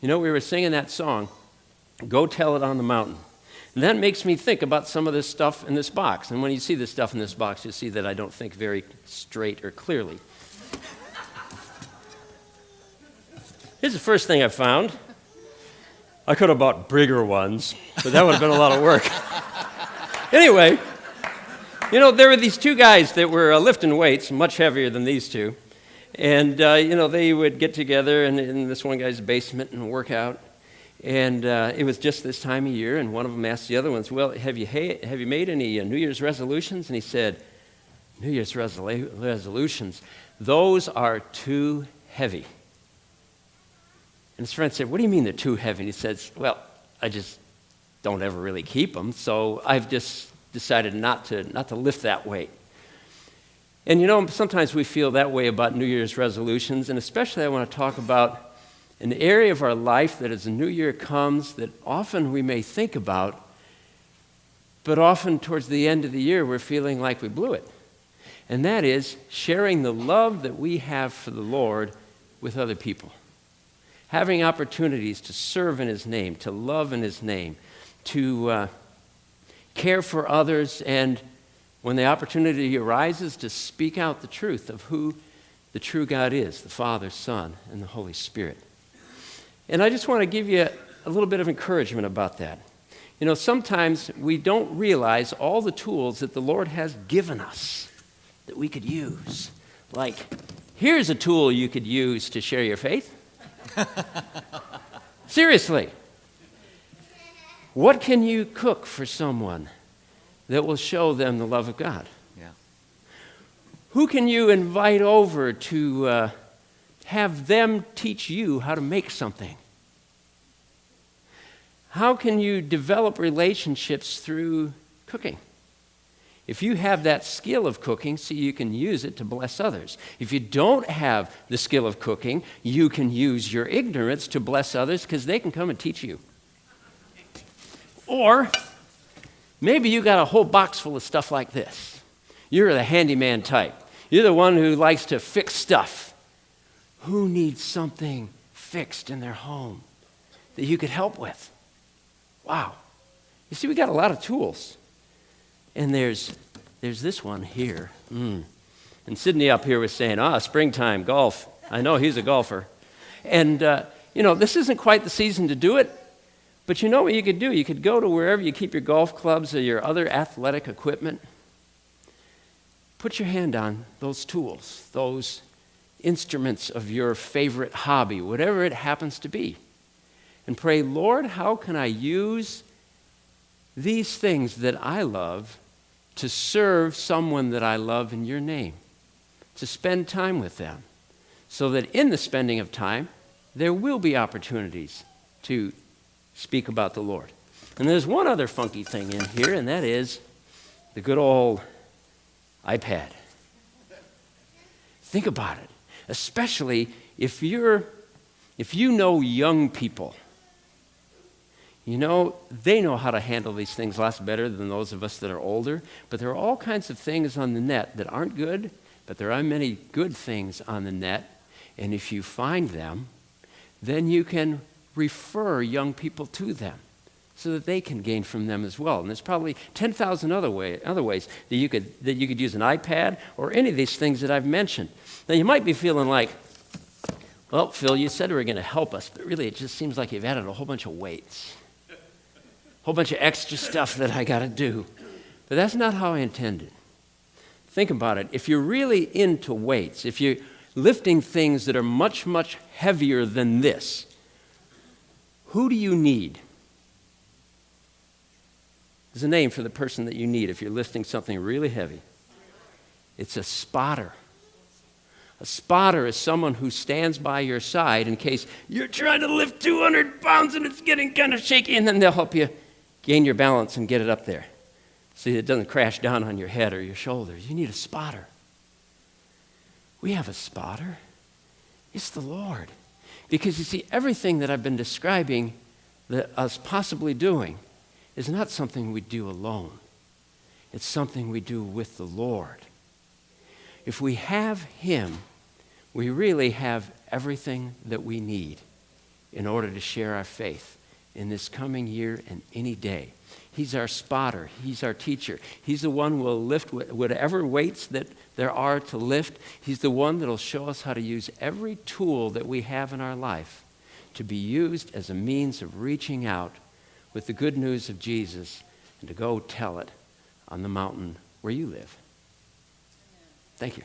You know, we were singing that song, Go Tell It on the Mountain. And that makes me think about some of this stuff in this box. And when you see this stuff in this box, you'll see that I don't think very straight or clearly. Here's the first thing I found. I could have bought bigger ones, but that would have been a lot of work. Anyway, you know, there were these two guys that were lifting weights, much heavier than these two. And, you know, they would get together in this one guy's basement and work out. And it was just this time of year, and one of them asked the other ones, well, have you made any New Year's resolutions? And he said, New Year's resolutions, those are too heavy. And his friend said, what do you mean they're too heavy? And he says, well, I just don't ever really keep them, so I've just decided not to lift that weight. And you know, sometimes we feel that way about New Year's resolutions, and especially I want to talk about an area of our life that as the new year comes that often we may think about, but often towards the end of the year we're feeling like we blew it. And that is sharing the love that we have for the Lord with other people. Having opportunities to serve in His name, to love in His name, to care for others, and when the opportunity arises, to speak out the truth of who the true God is, the Father, Son, and the Holy Spirit. And I just want to give you a little bit of encouragement about that. You know, sometimes we don't realize all the tools that the Lord has given us that we could use. Like, here's a tool you could use to share your faith. Seriously. What can you cook for someone that will show them the love of God? Yeah. Who can you invite over to have them teach you how to make something? How can you develop relationships through cooking? If you have that skill of cooking, so you can use it to bless others. If you don't have the skill of cooking, you can use your ignorance to bless others because they can come and teach you. Or maybe you got a whole box full of stuff like this. You're the handyman type. You're the one who likes to fix stuff. Who needs something fixed in their home that you could help with? Wow. You see, we got a lot of tools. And there's this one here. And Sydney up here was saying, springtime, golf. I know he's a golfer. And, you know, this isn't quite the season to do it. But you know what you could do? You could go to wherever you keep your golf clubs or your other athletic equipment. Put your hand on those tools, those instruments of your favorite hobby, whatever it happens to be. And pray, Lord, how can I use these things that I love to serve someone that I love in your name, to spend time with them, so that in the spending of time, there will be opportunities to speak about the Lord. And there's one other funky thing in here, and that is the good old iPad. Think about it, especially if you know young people. You know, they know how to handle these things lots better than those of us that are older. But there are all kinds of things on the net that aren't good, but there are many good things on the net. And if you find them, then you can refer young people to them so that they can gain from them as well. And there's probably 10,000 other ways that you could use an iPad or any of these things that I've mentioned. Now, you might be feeling like, well, Phil, you said you were going to help us, but really it just seems like you've added a whole bunch of weights. Whole bunch of extra stuff that I got to do. But that's not how I intended. Think about it. If you're really into weights, if you're lifting things that are much, much heavier than this, who do you need? There's a name for the person that you need if you're lifting something really heavy. It's a spotter. A spotter is someone who stands by your side in case you're trying to lift 200 pounds and it's getting kind of shaky, and then they'll help you gain your balance and get it up there so it doesn't crash down on your head or your shoulders. You need a spotter. We have a spotter. It's the Lord. Because you see, everything that I've been describing us possibly doing is not something we do alone. It's something we do with the Lord. If we have Him, we really have everything that we need in order to share our faith in this coming year and any day. He's our spotter. He's our teacher. He's the one who will lift whatever weights that there are to lift. He's the one that will show us how to use every tool that we have in our life to be used as a means of reaching out with the good news of Jesus and to go tell it on the mountain where you live. Thank you.